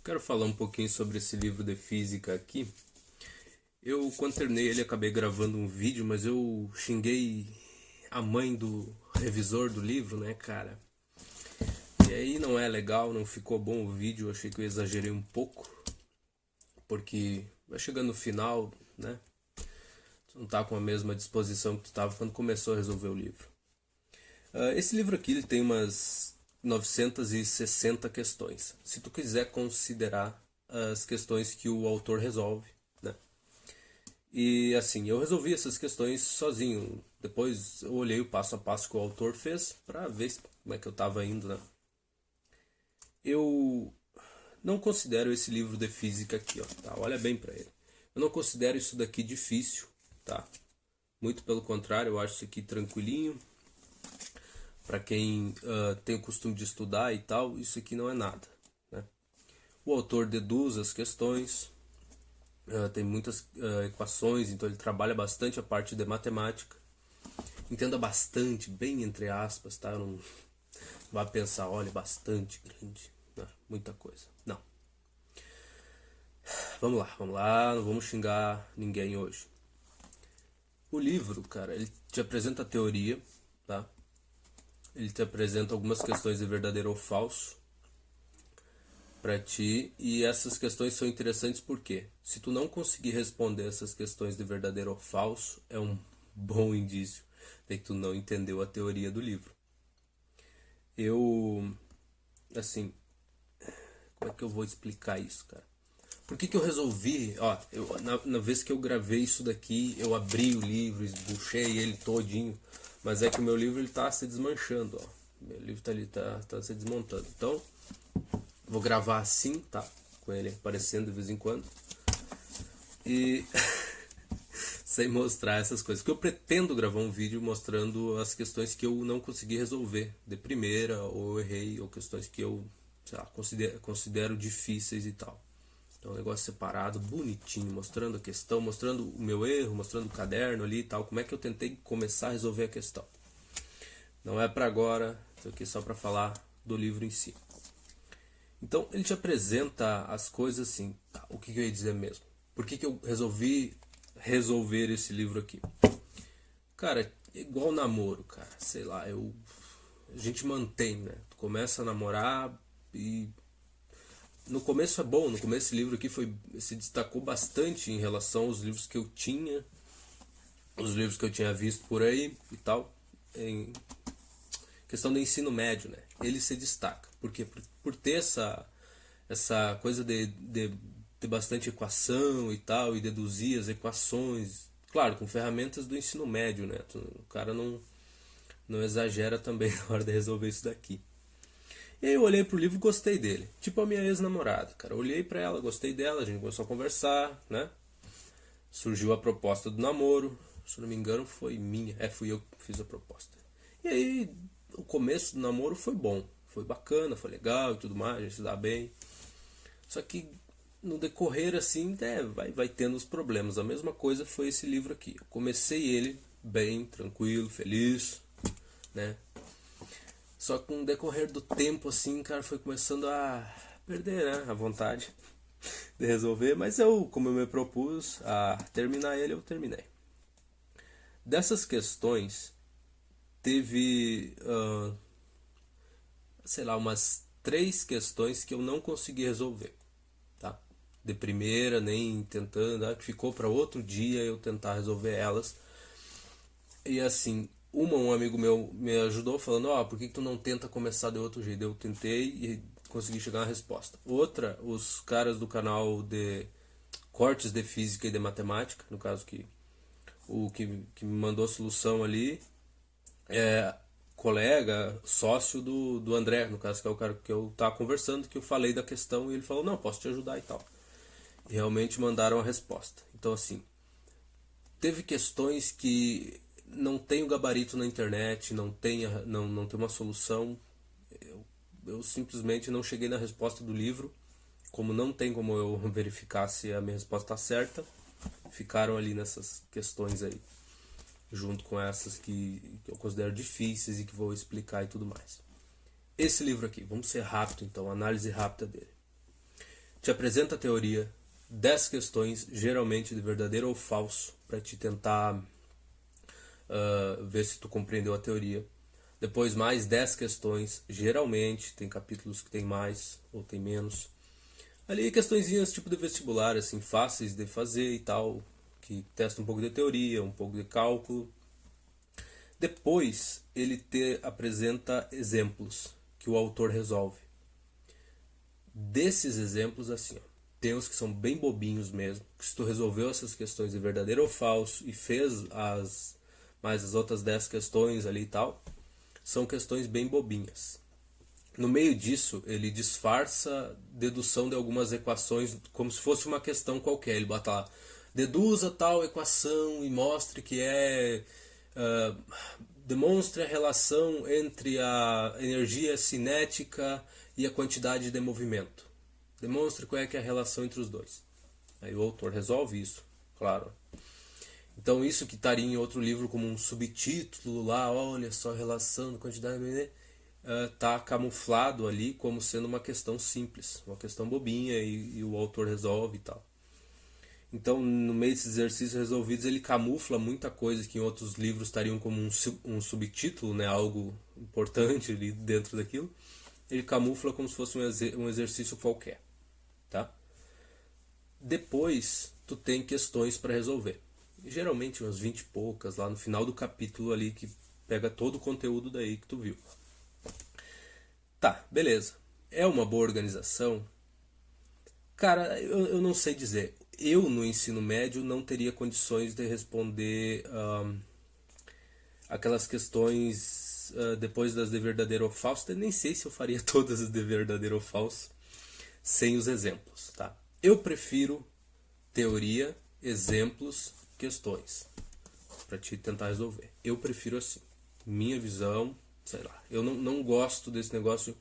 Quero falar um pouquinho sobre esse livro de física aqui. Quando terminei ele, acabei gravando um vídeo, mas eu xinguei a mãe do revisor do livro, né, cara? E aí não é legal, não ficou bom o vídeo, eu achei que eu exagerei um pouco, porque vai chegando no final, né? Tu não tá com a mesma disposição que tu tava quando começou a resolver o livro. Esse livro aqui ele tem umas 960 questões. Se tu quiser considerar as questões que o autor resolve, né? E assim, eu resolvi essas questões sozinho. Depois eu olhei o passo a passo que o autor fez para ver como é que eu estava indo, né? Eu não considero esse livro de física aqui, ó, tá? Olha bem para ele. Eu não considero isso daqui difícil, tá? Muito pelo contrário, eu acho isso aqui tranquilinho. Para quem tem o costume de estudar e tal, isso aqui não é nada, né? O autor deduz as questões, tem muitas equações, então ele trabalha bastante a parte de matemática. Entenda bastante, bem entre aspas, tá? Não vá pensar, olha, bastante grande, né? Muita coisa. Não. Vamos lá, não vamos xingar ninguém hoje. O livro, cara, ele te apresenta a teoria, tá? Ele te apresenta algumas questões de verdadeiro ou falso para ti, e essas questões são interessantes porque se tu não conseguir responder essas questões de verdadeiro ou falso, é um bom indício de que tu não entendeu a teoria do livro. Assim, como é que eu vou explicar isso, cara? Por que eu resolvi, ó, na vez que eu gravei isso daqui, eu abri o livro, esbuchei ele todinho, mas é que o meu livro ele tá se desmanchando, ó. Meu livro tá ali, tá se desmontando. Então, vou gravar assim, tá? Com ele aparecendo de vez em quando. E sem mostrar essas coisas. Porque eu pretendo gravar um vídeo mostrando as questões que eu não consegui resolver de primeira, ou eu errei, ou questões que eu, sei lá, considero difíceis e tal. Então, um negócio separado, bonitinho, mostrando a questão, mostrando o meu erro, mostrando o caderno ali e tal, como é que eu tentei começar a resolver a questão. Não é para agora, isso aqui é só para falar do livro em si. Então, ele te apresenta as coisas assim, tá, o que eu ia dizer mesmo? Por que eu resolvi resolver esse livro aqui? Cara, é igual namoro, cara, sei lá, a gente mantém, né? Tu começa a namorar e no começo é bom, no começo esse livro aqui se destacou bastante em relação aos livros que eu tinha, os livros que eu tinha visto por aí e tal, em questão do ensino médio, né? Ele se destaca, porque por ter essa coisa de bastante equação e tal, e deduzir as equações, claro, com ferramentas do ensino médio, né? O cara não exagera também na hora de resolver isso daqui. E aí eu olhei pro livro e gostei dele. Tipo a minha ex-namorada, cara. Eu olhei pra ela, gostei dela, a gente começou a conversar, né? Surgiu a proposta do namoro. Se não me engano, foi minha. Fui eu que fiz a proposta. E aí, o começo do namoro foi bom. Foi bacana, foi legal e tudo mais, a gente se dá bem. Só que no decorrer, assim, vai tendo os problemas. A mesma coisa foi esse livro aqui. Eu comecei ele bem, tranquilo, feliz, né? Só que com o decorrer do tempo, assim, cara, foi começando a perder, né, a vontade de resolver. Mas como eu me propus a terminar ele, eu terminei. Dessas questões, teve, sei lá, umas 3 questões que eu não consegui resolver, tá? De primeira, nem tentando, que ficou para outro dia eu tentar resolver elas. E assim, um amigo meu me ajudou falando, por que tu não tenta começar de outro jeito? Eu tentei e consegui chegar na resposta. Outra, os caras do canal de cortes de física e de matemática, no caso que me mandou a solução ali, é colega, sócio do André, no caso, que é o cara que eu tava conversando, que eu falei da questão e ele falou, não, posso te ajudar e tal. E realmente mandaram a resposta. Então assim, teve questões que não tem o gabarito na internet, não tem uma solução. Eu simplesmente não cheguei na resposta do livro. Como não tem como eu verificar se a minha resposta está certa, ficaram ali nessas questões aí, junto com essas que eu considero difíceis e que vou explicar e tudo mais. Esse livro aqui, vamos ser rápido então, análise rápida dele. te apresenta a teoria, 10 questões, geralmente de verdadeiro ou falso, para te tentar ver se tu compreendeu a teoria. Depois mais 10 questões, geralmente, tem capítulos que tem mais ou tem menos. Ali questõezinhas tipo de vestibular, assim, fáceis de fazer e tal, que testa um pouco de teoria, um pouco de cálculo. Depois ele te apresenta exemplos que o autor resolve. Desses exemplos, assim, ó, tem uns que são bem bobinhos mesmo, que se tu resolveu essas questões de verdadeiro ou falso e fez mais as outras 10 questões ali e tal, são questões bem bobinhas. No meio disso, ele disfarça dedução de algumas equações como se fosse uma questão qualquer. Ele bota lá, deduza tal equação e mostre que demonstre a relação entre a energia cinética e a quantidade de movimento. Demonstre qual é que é a relação entre os dois. Aí o autor resolve isso, claro. Então isso que estaria em outro livro como um subtítulo lá, olha só a relação da quantidade de está camuflado ali como sendo uma questão simples, uma questão bobinha e o autor resolve e tal. Então, no meio desses exercícios resolvidos, ele camufla muita coisa que em outros livros estariam como um subtítulo, né, algo importante ali dentro daquilo. Ele camufla como se fosse um exercício qualquer, tá? Depois, tu tem questões para resolver. Geralmente umas 20 e poucas lá no final do capítulo ali que pega todo o conteúdo daí que tu viu. Tá, beleza. É uma boa organização? Cara, eu não sei dizer. Eu, no ensino médio, não teria condições de responder aquelas questões depois das de verdadeiro ou falso. Eu nem sei se eu faria todas as de verdadeiro ou falso sem os exemplos, tá? Eu prefiro teoria, exemplos, questões para te tentar resolver. Eu prefiro assim. Minha visão, sei lá. Eu não gosto desse negócio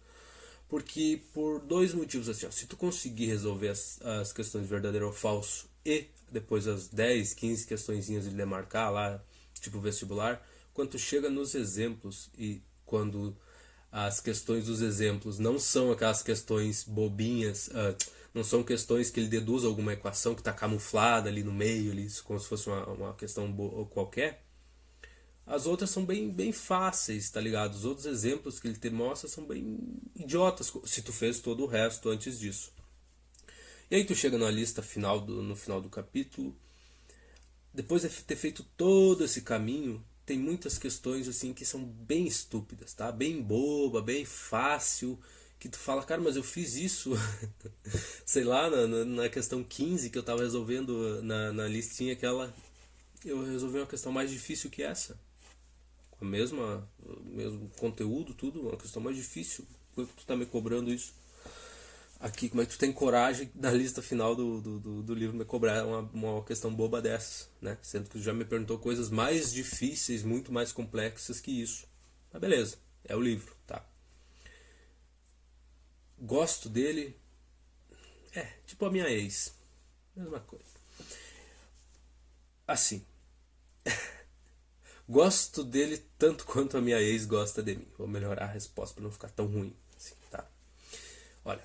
porque por dois motivos assim, ó, se tu conseguir resolver as questões de verdadeiro ou falso e depois as 10, 15 questõezinhas de demarcar lá, tipo vestibular, quando tu chega nos exemplos e quando as questões dos exemplos não são aquelas questões bobinhas, não são questões que ele deduz alguma equação que está camuflada ali no meio, ali, como se fosse uma questão qualquer. As outras são bem fáceis, tá ligado? Os outros exemplos que ele te mostra são bem idiotas, se tu fez todo o resto antes disso. E aí tu chega na lista no final do capítulo, depois de ter feito todo esse caminho, tem muitas questões assim que são bem estúpidas, tá? Bem boba, bem fácil, que tu fala, cara, mas eu fiz isso, sei lá, na questão 15 que eu tava resolvendo na listinha aquela, eu resolvi uma questão mais difícil que essa. Com o mesmo conteúdo, tudo, uma questão mais difícil. Por que tu tá me cobrando isso? Aqui, como é que tu tem coragem na lista final do livro me cobrar uma questão boba dessas, né? Sendo que tu já me perguntou coisas mais difíceis, muito mais complexas que isso. Mas beleza, é o livro, tá? Gosto dele, tipo a minha ex, mesma coisa. Assim, gosto dele tanto quanto a minha ex gosta de mim. Vou melhorar a resposta para não ficar tão ruim, assim, tá? Olha,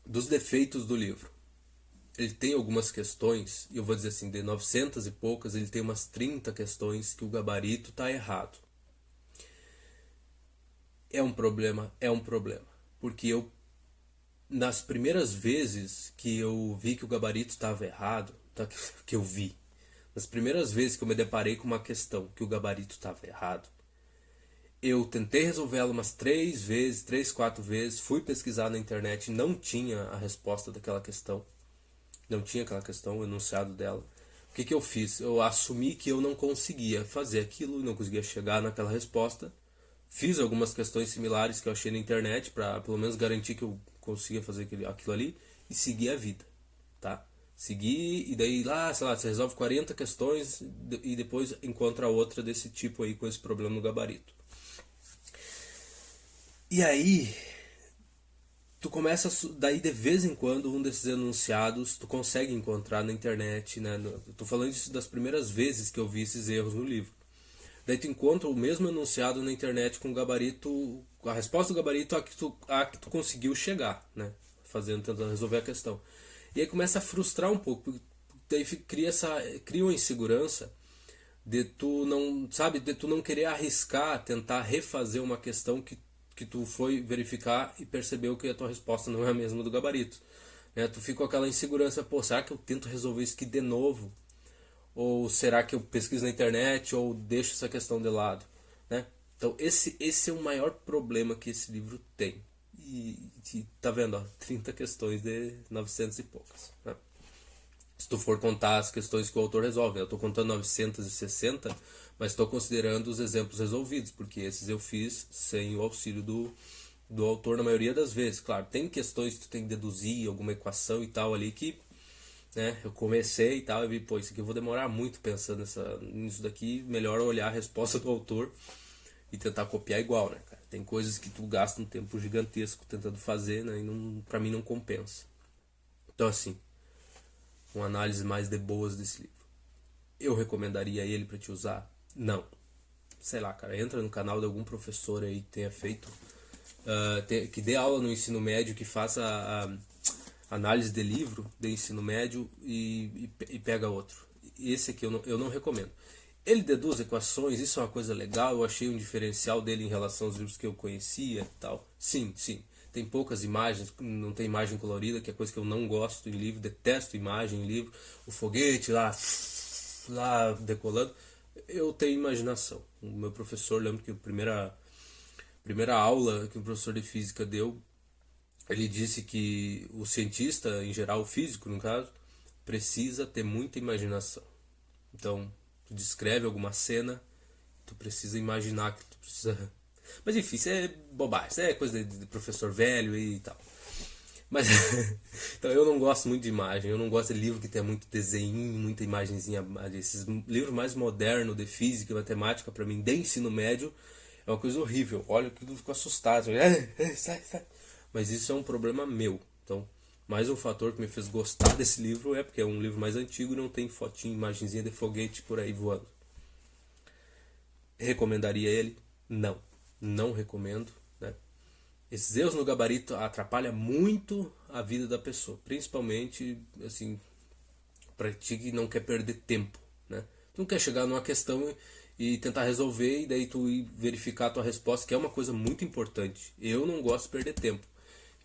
dos defeitos do livro, ele tem algumas questões, e eu vou dizer assim, de 900 e poucas, ele tem umas 30 questões que o gabarito tá errado. É um problema, porque eu, nas primeiras vezes que eu vi que o gabarito estava errado, que eu vi, nas primeiras vezes que eu me deparei com uma questão que o gabarito estava errado, eu tentei resolver ela umas 3, 4 vezes, fui pesquisar na internet, não tinha a resposta daquela questão, não tinha aquela questão, o enunciado dela. O que eu fiz? Eu assumi que eu não conseguia fazer aquilo, não conseguia chegar naquela resposta. Fiz algumas questões similares que eu achei na internet para pelo menos garantir que eu conseguia fazer aquilo ali e segui a vida, tá? Segui e daí lá, sei lá, você resolve 40 questões e depois encontra outra desse tipo aí com esse problema no gabarito. E aí, tu começa, daí de vez em quando, um desses enunciados tu consegue encontrar na internet, né? Tô falando isso das primeiras vezes que eu vi esses erros no livro. Daí tu encontra o mesmo enunciado na internet com o gabarito, a resposta do gabarito a que tu conseguiu chegar, né? fazendo, tentando resolver a questão. E aí começa a frustrar um pouco, porque daí cria uma insegurança de tu não, sabe, de tu não querer arriscar, tentar refazer uma questão que tu foi verificar e percebeu que a tua resposta não é a mesma do gabarito. Né? Tu fica com aquela insegurança, pô, será que eu tento resolver isso aqui de novo? Ou será que eu pesquiso na internet ou deixo essa questão de lado? Né? Então esse é o maior problema que esse livro tem. E tá vendo, ó, 30 questões de 900 e poucas. Né? Se tu for contar as questões que o autor resolve, eu estou contando 960, mas estou considerando os exemplos resolvidos, porque esses eu fiz sem o auxílio do autor na maioria das vezes. Claro, tem questões que tu tem que deduzir, alguma equação e tal ali que, né, eu comecei e tal, e vi, pô, isso aqui eu vou demorar muito pensando nisso daqui, melhor olhar a resposta do autor e tentar copiar igual, né, cara? Tem coisas que tu gasta um tempo gigantesco tentando fazer, né, e não, pra mim não compensa. Então assim, uma análise mais de boas desse livro. Eu recomendaria ele para te usar? Não. Sei lá, cara, entra no canal de algum professor aí que tenha feito, que dê aula no ensino médio, que faça a análise de livro de ensino médio e pega outro. Esse aqui eu não recomendo. Ele deduz equações, isso é uma coisa legal, eu achei um diferencial dele em relação aos livros que eu conhecia e tal. Sim, sim. Tem poucas imagens, não tem imagem colorida, que é coisa que eu não gosto em livro, detesto imagem em livro. O foguete lá decolando. Eu tenho imaginação. O meu professor, lembro que a primeira aula que o professor de física deu, ele disse que o cientista, em geral o físico no caso, precisa ter muita imaginação. Então, tu descreve alguma cena, tu precisa imaginar que tu precisa... Mas enfim, isso é bobagem, isso é coisa de professor velho e tal. Mas então eu não gosto muito de imagem, eu não gosto de livro que tenha muito desenho, muita imagenzinha. Esses livros mais modernos de física e matemática, para mim, de ensino médio, é uma coisa horrível. Olha que eu fico assustado. Sai. Mas isso é um problema meu. Então, mais um fator que me fez gostar desse livro é porque é um livro mais antigo e não tem fotinho, imagenzinha de foguete por aí voando. Recomendaria ele? Não. Não recomendo. Né? Esses erros no gabarito atrapalham muito a vida da pessoa. Principalmente, assim, para ti que não quer perder tempo. Né? Tu não quer chegar numa questão e tentar resolver e daí tu ir verificar a tua resposta, que é uma coisa muito importante. Eu não gosto de perder tempo.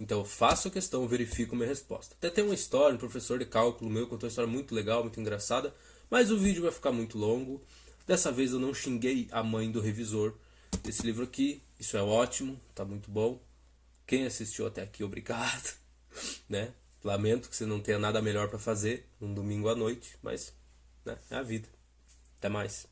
Então eu faço a questão, verifico a minha resposta. Até tem uma história, um professor de cálculo meu contou uma história muito legal, muito engraçada, mas o vídeo vai ficar muito longo. Dessa vez eu não xinguei a mãe do revisor desse livro aqui. Isso é ótimo, tá muito bom. Quem assistiu até aqui, obrigado. Né? Lamento que você não tenha nada melhor para fazer num domingo à noite, mas né, é a vida. Até mais.